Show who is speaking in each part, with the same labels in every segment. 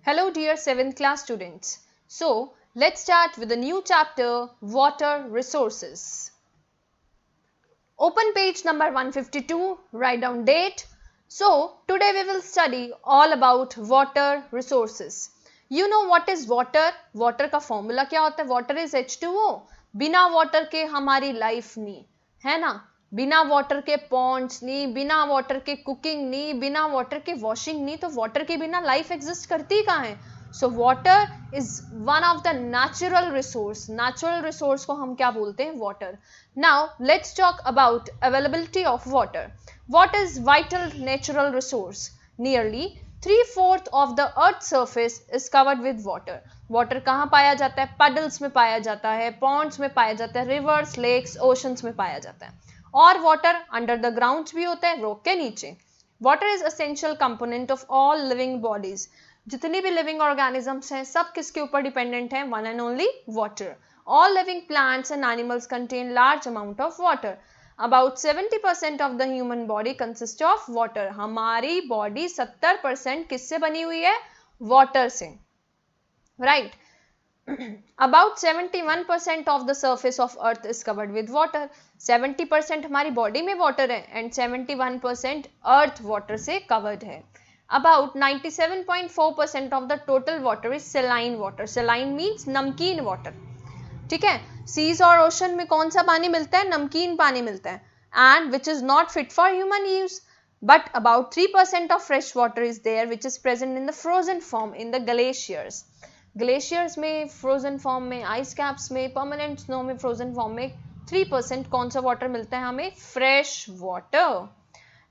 Speaker 1: Hello dear 7th class students. So, let's start with a new chapter, Water Resources. Open page number 152, write down date. So, today we will study all about water resources. You know what is water? Water का formula क्या होता है? Water is H2O. बिना water के हमारी life नहीं, है ना? बिना वाटर के पॉन्ड्स नहीं, बिना वाटर के कुकिंग नहीं, बिना वाटर के वॉशिंग नहीं, तो वाटर के बिना लाइफ एग्जिस्ट करती कहाँ है? So water is one of the natural resource. Natural resource को हम क्या बोलते हैं? Water. Now let's talk about availability of water. What is vital natural resource? Nearly 3/4 of the earth surface is covered with water. Water कहाँ पाया जाता है? Puddles में पाया जाता है, पॉन्ड्स में पाया जाता है, रिवर्स, लेक्स, ओशंस में पाया जाता है. और वाटर अंडर द ग्राउंड भी होता है, रोक के नीचे. Water is essential component of all living bodies. जितनी भी लिविंग ऑर्गेनिजम्स हैं सब किसके ऊपर डिपेंडेंट हैं? One and only water. All living plants and animals contain large amount of water. About 70% of the human body consist of water. हमारी body 70% किससे बनी हुई है? वाटर से. Right. About 71% of the surface of earth is covered with water. 70% हमारी body में water है and 71% earth water से कवर्ड है. About 97.4% of the total water is saline water. Saline means नमकीन वाटर. ठीक है. सीज और ओशन में कौन सा पानी मिलता है? नमकीन पानी मिलता है. And which is not fit for human use. But about 3% of fresh water is there which is present in the frozen form in the glaciers. Glaciers में, फ्रोजन फॉर्म में, आइस कैप्स में, परमानेंट स्नो में, frozen form में 3% कौन सा water मिलता है हमें? Fresh water.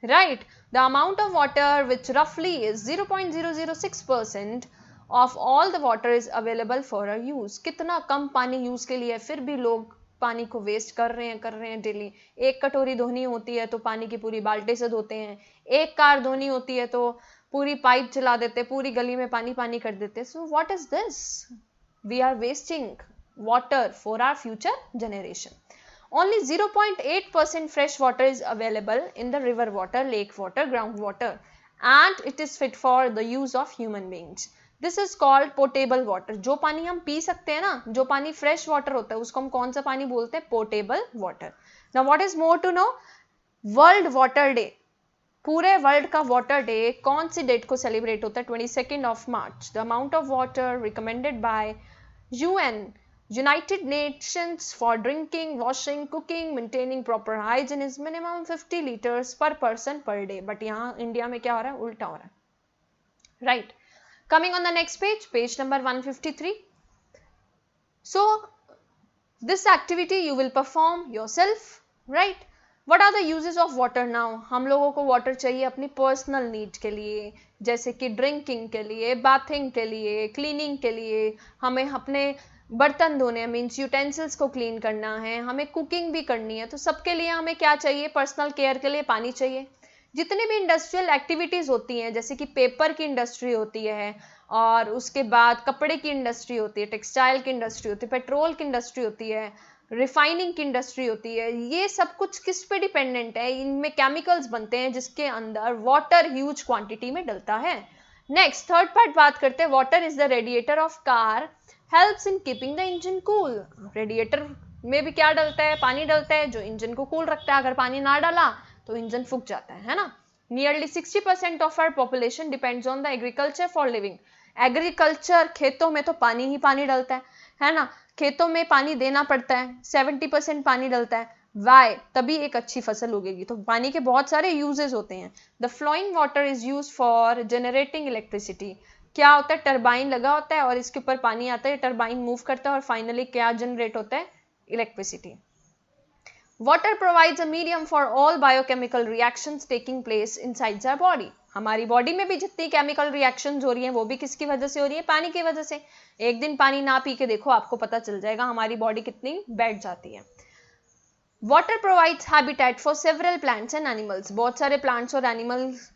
Speaker 1: Right. The amount of water which रफली is 0.006% of all the water is available for a use. कितना कम पानी यूज के लिए, फिर भी लोग पानी को वेस्ट कर रहे हैं डेली. एक कटोरी धोनी होती है तो पानी की पूरी बाल्टी से धोते हैं. एक कार धोनी होती है तो पूरी पाइप चला देते, पूरी गली में पानी पानी कर देते. So what is this? We are wasting water for our future generation. Only 0.8% fresh water is available in the river water, lake water, ground water, and it is fit for the use of human beings. This is called potable water. जो पानी हम P सकते हैं ना, जो पानी fresh water होता है, उसको हम कौन सा पानी बोलते हैं? Potable water. Now what is more to know? World Water Day. पूरे वर्ल्ड का वाटर डे कौन सी डेट को सेलिब्रेट होता है? 22 March. The amount of water recommended by UN, United Nations, for drinking, washing, cooking, maintaining proper hygiene is minimum 50 litres per person per day. But यहाँ India में क्या हो रहा है? उल्टा हो रहा है. Right. Coming on the next page, page number 153. So this activity you will perform yourself. Right. What are the uses of water now? हम लोगों को वाटर चाहिए अपनी पर्सनल नीड के लिए, जैसे कि ड्रिंकिंग के लिए, बाथिंग के लिए, क्लीनिंग के लिए, हमें अपने बर्तन धोने, मीन्स यूटेंसिल्स को क्लीन करना है, हमें कुकिंग भी करनी है, तो सबके लिए हमें क्या चाहिए? पर्सनल केयर के लिए पानी चाहिए. जितनी भी इंडस्ट्रियल एक्टिविटीज होती हैं, जैसे कि पेपर की इंडस्ट्री होती है, और उसके बाद कपड़े की इंडस्ट्री होती है, टेक्सटाइल की इंडस्ट्री होती है, पेट्रोल की इंडस्ट्री होती है, रिफाइनिंग की इंडस्ट्री होती है, ये सब कुछ किस पे डिपेंडेंट है? इनमें केमिकल्स बनते हैं जिसके अंदर वाटर ह्यूज क्वांटिटी में डलता है. नेक्स्ट, थर्ड पार्ट बात करते हैं. Water is the radiator of car, helps in keeping the engine cool. Radiator में भी क्या डलता है? पानी डलता है जो इंजन को कूल रखता है. अगर पानी ना डाला तो इंजन फूक जाता है ना. Nearly 60% of our population depends on the agriculture for living. Agriculture, खेतों में तो पानी ही पानी डलता है ना. खेतों में पानी देना पड़ता है, 70% पानी डलता है. वाई? तभी एक अच्छी फसल उगेगी. तो पानी के बहुत सारे यूजेस होते हैं. The flowing water is use for generating electricity. क्या होता है? टरबाइन लगा होता है और इसके ऊपर पानी आता है, टरबाइन मूव करता है और फाइनली क्या जनरेट होता है? Electricity. Water provides a medium for all biochemical reactions taking place inside our body. हमारी बॉडी में भी जितनी केमिकल रिएक्शंस हो रही हैं वो भी किसकी वजह से हो रही है? पानी की वजह से. एक दिन पानी ना पी के देखो, आपको पता चल जाएगा हमारी बॉडी कितनी बैठ जाती है. Water provides habitat for several plants and animals. बहुत सारे प्लांट्स और एनिमल्स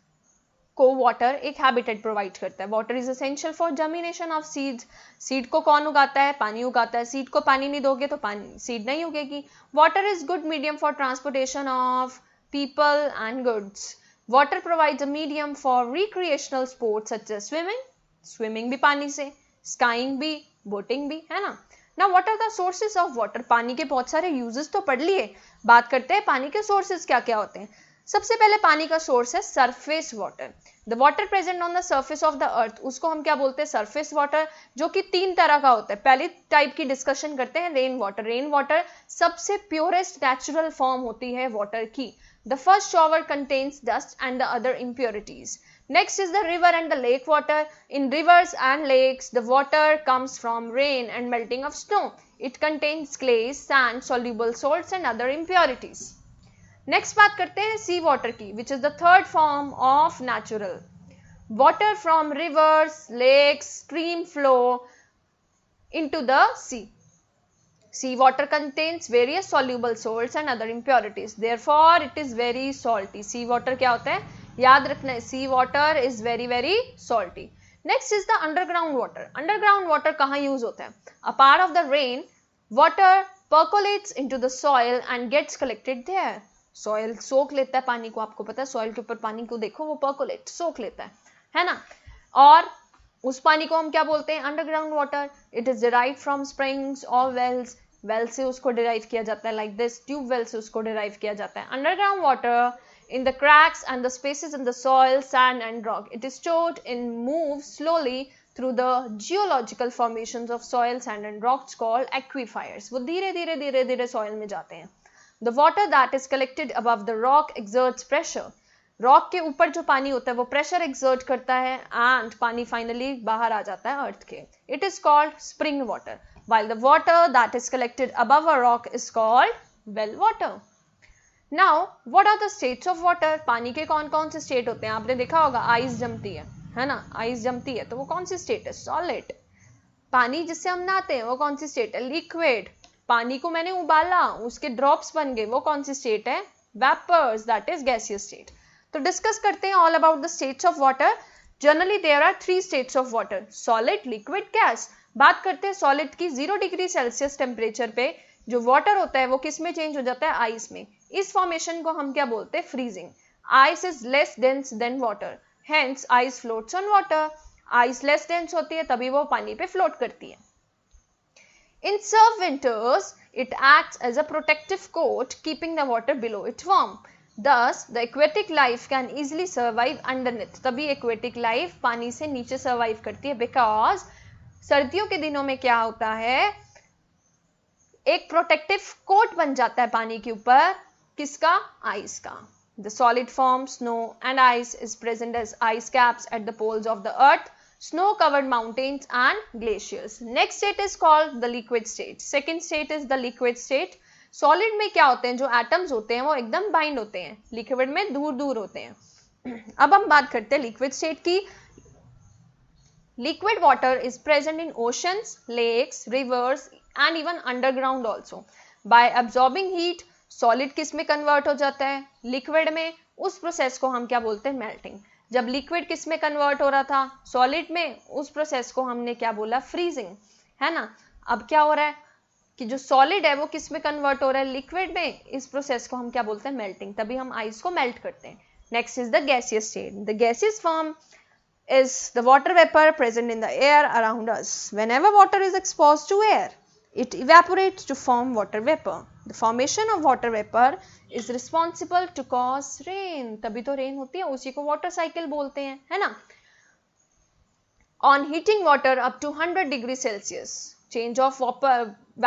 Speaker 1: को वाटर एक हैबिटेट प्रोवाइड करता है. Water is essential for germination of seeds. Seed को कौन उगाता है? पानी उगाता है. सीड को पानी नहीं दोगे तो सीड नहीं उगेगी. Water is good medium for transportation of people and goods. Water provides a medium for recreational sports such as swimming, swimming भी पानी से, स्काइंग भी, बोटिंग भी, है ना। Now what are the sources of water? पानी के बहुत सारे यूजेस तो पढ़ लिए, बात करते हैं पानी के सोर्सेज क्या क्या होते हैं। सबसे पहले पानी का सोर्स है surface water. The water present on the surface of the earth, उसको हम क्या बोलते हैं? सरफेस वाटर, जो कि 3 तरह का होता है। पहली टाइप की डिस्कशन करते हैं, रेन वाटर। रेन वाटर सबसे प्योरेस्ट नेचुरल फॉर्म होती है वाटर की। The first shower contains dust and the other impurities. Next is the river and the lake water. In rivers and lakes, the water comes from rain and melting of snow. It contains clay, sand, soluble salts and other impurities. Next बात करते हैं sea water की, which is the third form of natural water from rivers, lakes, stream flow into the sea. Sea water contains various soluble salts and other impurities. Therefore, it is very salty. Sea water क्या होता है? याद रखना है, sea water is very very salty. Next is the underground water. Underground water कहाँ use होता है? A part of the rain water percolates into the soil and gets collected there. Soil सोख लेता है पानी को, आपको पता है सॉइल के ऊपर पानी को देखो, वो percolate सोख लेता है ना। और उस पानी को हम क्या बोलते हैं? Underground water. It is derive from springs और वेल्स। वेल से उसको डिराइव किया जाता है, लाइक दिस, ट्यूब वेल से उसको डिराइव किया जाता है। Underground water in the cracks and the spaces in the soil, sand and rock. It is stored and moves slowly through the geological formations of soil, sand and rocks called aquifers. वो धीरे धीरे धीरे धीरे soil में जाते हैं। The water that is collected above the rock exerts pressure. Rock के ऊपर जो पानी होता है वो pressure exert करता है and पानी finally बाहर आ जाता है earth के। It is called spring water, while the water that is collected above a rock is called well water. Now, what are the states of water? पानी के कौन कौन से स्टेट होते हैं? आपने देखा होगा आइस जमती है ना, आइस जमती है तो वो कौन सी स्टेट है? सॉलिड। पानी जिससे हम नहाते हैं वो कौन सी स्टेट है? लिक्विड। पानी को मैंने उबाला, उसके ड्रॉप्स बन गए, वो कौन सी स्टेट है? Vapours, that is gaseous state. तो डिस्कस करते हैं all about the states of water. Generally there are 3 states of water, solid, liquid, gas. बात करते हैं सॉलिड की। 0 डिग्री सेल्सियस टेम्परेचर पे जो वाटर होता है वो किस में चेंज हो जाता है? आइस में। इस फॉर्मेशन को हम क्या बोलते हैं? Freezing. Ice is less dense than water, hence ice floats on water. Ice less dense होती है तभी वो पानी पे फ्लोट करती है। In severe winters it acts as a protective coat keeping the water below it warm. Thus, the aquatic life can easily survive underneath. तभी aquatic life पानी से नीचे survive करती है, because सर्दियों के दिनों में क्या होता है? एक प्रोटेक्टिव कोट बन जाता है पानी के ऊपर, किसका? आइस का। The solid form snow and ice is present as ice caps at the poles of the earth, snow covered mountains and glaciers. Next state is called the liquid state. Second state is the liquid state. Solid में क्या होते हैं? जो atoms होते हैं वो एकदम bind होते हैं, लिक्विड में दूर दूर होते हैं। अब हम बात करते हैं लिक्विड स्टेट की। Liquid water is present in oceans, lakes, rivers and even underground also. By absorbing heat, solid किस में कन्वर्ट हो जाता है? लिक्विड में। उस प्रोसेस को हम क्या बोलते हैं? मेल्टिंग। जब लिक्विड किस में कन्वर्ट हो रहा था? सॉलिड में। उस प्रोसेस को हमने क्या बोला? फ्रीजिंग, है ना। अब क्या हो रहा है कि जो सॉलिड है वो किस में कन्वर्ट हो रहा है? लिक्विड में। इस प्रोसेस को हम क्या बोलते हैं? मेल्टिंग। तभी हम आइस को मेल्ट करते हैं। Next is the gaseous state. The gaseous form is the water vapor present in the air around us. Whenever water is exposed to air, it evaporates to form water vapor. The formation of water vapor is responsible to cause rain. तभी तो rain होती है, उसी को water cycle बोलते हैं, है ना। On heating water up to 100 degree Celsius, change of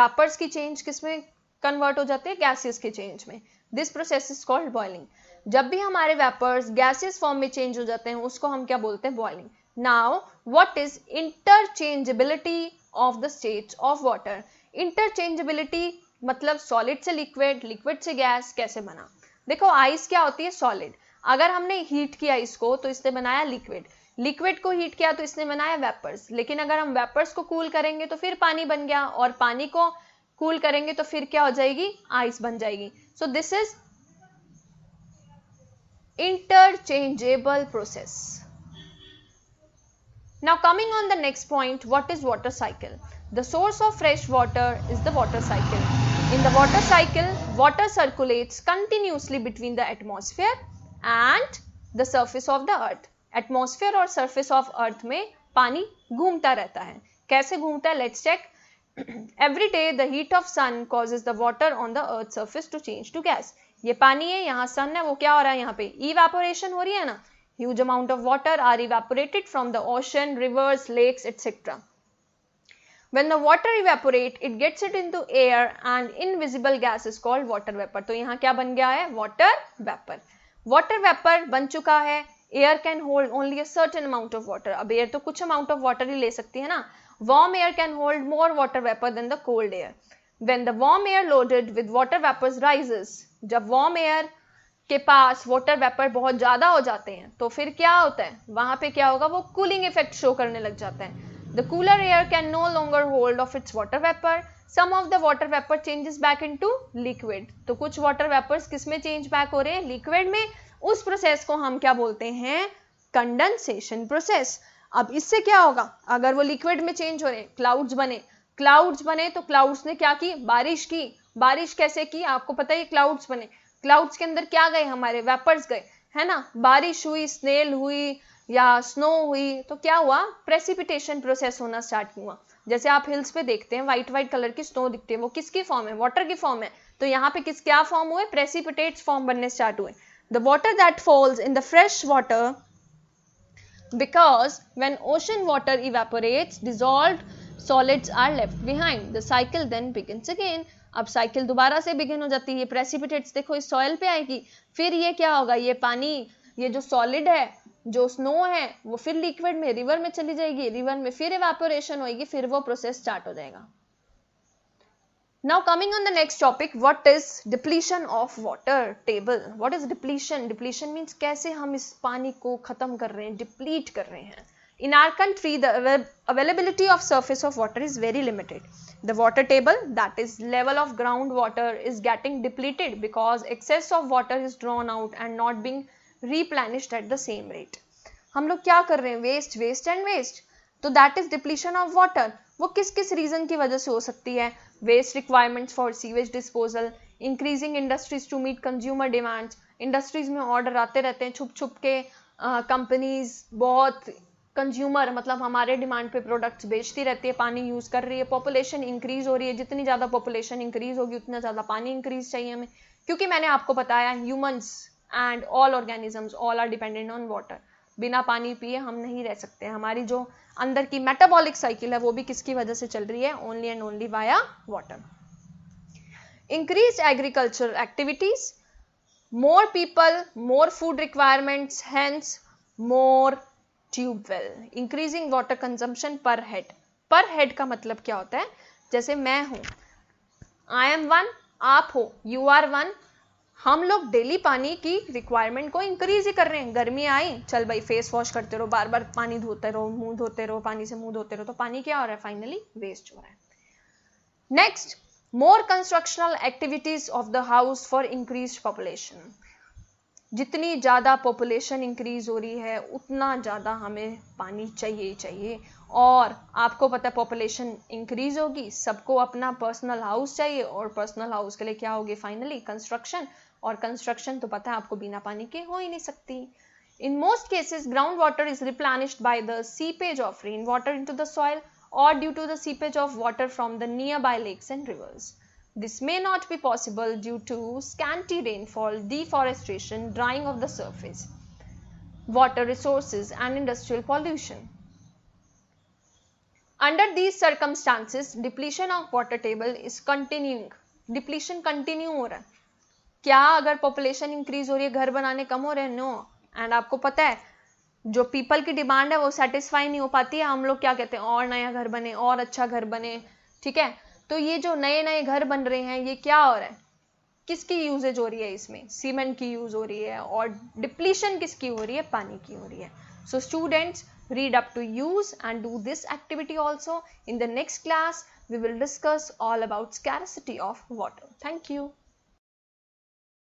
Speaker 1: vapors की change किस में कन्वर्ट हो जाते हैं? गैसियस के चेंज में। This process is called boiling. जब भी हमारे वेपर्स गैसियस फॉर्म में चेंज हो जाते हैं उसको हम क्या बोलते हैं? Boiling. Now what is interchangeability of the states of water? Interchangeability मतलब सॉलिड से लिक्विड, लिक्विड से गैस कैसे बना? देखो आइस क्या होती है? सॉलिड। अगर हमने हीट किया इसको तो इसने बनाया लिक्विड, लिक्विड को हीट किया तो इसने बनाया वेपर्स। लेकिन अगर हम वेपर्स को कूल करेंगे तो फिर पानी बन गया, और पानी को कूल करेंगे तो फिर क्या हो जाएगी? आइस बन जाएगी। So this is interchangeable process. Now coming on the next point, what is water cycle? The source of fresh water is the water cycle. In the water cycle, water circulates continuously between the atmosphere and the surface of the earth. Atmosphere और surface of earth में पानी घूमता रहता है। कैसे घूमता है, let's check. Every day the heat of sun causes the water on the earth surface to change to gas. ये पानी है, यहाँ सन है, वो क्या हो रहा है, यहाँ पे evaporation हो रही है ना। Huge amount of water are evaporated from the ocean, rivers, lakes, etc. When the water evaporate, it gets it into air and invisible gas is called water vapor. तो यहाँ क्या बन गया है, water vapor. Water vapor बन चुका है. Air can hold only a certain amount of water. अब air तो कुछ amount of water ही ले सकती है ना. Warm air can hold more water vapor than the cold air. When the warm air loaded with water vapors rises, जब warm air के पास water vapor बहुत ज़्यादा हो जाते हैं तो फिर क्या होता है, वहाँ पे क्या होगा, वो cooling effect show करने लग जाता है. The cooler air can no longer hold of its water vapor. Some of the water vapor changes back into liquid. तो कुछ water vapors किस में change back हो रहे हैं, liquid में. उस process को हम क्या बोलते हैं, condensation process. अब इससे क्या होगा, अगर वो लिक्विड में चेंज हो रहे हैं, क्लाउड्स बने तो क्लाउड्स ने क्या की, बारिश की. बारिश कैसे की, आपको पता है, क्लाउड्स बने. क्लाउड्स के अंदर क्या गए, हमारे वेपर्स गए, है ना. बारिश हुई, स्नेल हुई या स्नो हुई, तो क्या हुआ, प्रेसिपिटेशन प्रोसेस होना स्टार्ट हुआ. जैसे आप हिल्स पे देखते हैं व्हाइट व्हाइट कलर की स्नो दिखती है, वो किसकी फॉर्म है, वाटर की फॉर्म है. तो यहाँ पे क्या फॉर्म हुए, प्रेसिपिटेट्स फॉर्म बनने स्टार्ट हुए. The water that falls in the fresh water, because when ocean water evaporates, dissolved solids are left behind. The cycle then begins again. अब साइकिल दोबारा से बिगिन हो जाती है. प्रेसिपिटेट्स देखो इस सॉइल पे आएगी, फिर ये क्या होगा, ये पानी, ये जो सॉलिड है, जो स्नो है, वो फिर लिक्विड में, रिवर में चली जाएगी, रिवर में फिर इवेपोरेशन होगी, फिर वो प्रोसेस स्टार्ट हो जाएगा. Now coming on the next topic, what is depletion of water table? What is depletion? Depletion means कैसे हम इस पानी को खत्म कर रहे हैं, deplete कर रहे हैं. In our country, the availability of surface of water is very limited. The water table, that is level of groundwater, is getting depleted because excess of water is drawn out and not being replenished at the same rate. हम लोग क्या कर रहे हैं, waste, waste and waste. तो that is depletion of water. वो किस किस रीजन की वजह से हो सकती है, waste requirements for sewage disposal, increasing industries to meet consumer demands. Industries में ऑर्डर आते रहते हैं छुप छुप के, कंपनीज बहुत कंज्यूमर मतलब हमारे डिमांड पे प्रोडक्ट्स बेचती रहती है, पानी यूज कर रही है. पॉपुलेशन इंक्रीज हो रही है, जितनी ज्यादा पॉपुलेशन इंक्रीज होगी उतना ज्यादा पानी इंक्रीज चाहिए हमें, क्योंकि मैंने आपको बताया humans and all organisms all are dependent on water. बिना पानी पिए हम नहीं रह सकते. हमारी जो अंदर की मेटाबॉलिक साइकिल है वो भी किसकी वजह से चल रही है, only and only via water. Increased agricultural activities, more people, more food requirements, hence more tubewell. Increasing water consumption per head. Per head का मतलब क्या होता है, जैसे मैं हूं, आई एम वन, आप हो, यू आर वन, हम लोग डेली पानी की रिक्वायरमेंट को इंक्रीज ही कर रहे हैं. गर्मी आई, चल भाई फेस वॉश करते रहो, बार बार पानी धोते रहो, मुंह धोते रहो, पानी से मुंह धोते रहो, तो पानी क्या हो रहा है, फाइनली वेस्ट हो रहा है. Next, more constructional activities of the house for increase population. जितनी ज्यादा पॉपुलेशन इंक्रीज हो रही है उतना ज्यादा हमें पानी चाहिए चाहिए. और आपको पता है पॉपुलेशन इंक्रीज होगी, सबको अपना पर्सनल हाउस चाहिए, और पर्सनल हाउस के लिए क्या होगी, फाइनली कंस्ट्रक्शन. और कंस्ट्रक्शन तो पता है आपको बिना पानी के हो ही नहीं सकती. In most cases ground water is replenished by the seepage of rain water into the soil or due to the seepage of water from the nearby lakes and rivers. This may not be possible due to scanty rainfall, deforestation, drying of the surface, water resources and industrial pollution. Under these circumstances, depletion of water table is continuing. Depletion continue हो रहा है. क्या अगर population increase हो रही है, घर बनाने कम हो रहे हैं? No. And आपको पता है जो पीपल की डिमांड है वो सेटिस्फाई नहीं हो पाती है. हम लोग क्या कहते हैं, और नया घर बने, और अच्छा घर बने, ठीक है. तो ये जो नए नए घर बन रहे हैं, ये क्या हो रहा है, किसकी यूजेज हो रही है, इसमें सीमेंट की यूज हो रही है. और डिप्लीशन किसकी हो रही है, पानी की हो रही है. So students, read up to use and do this activity also. In the next class we will discuss all about scarcity of water. Thank you.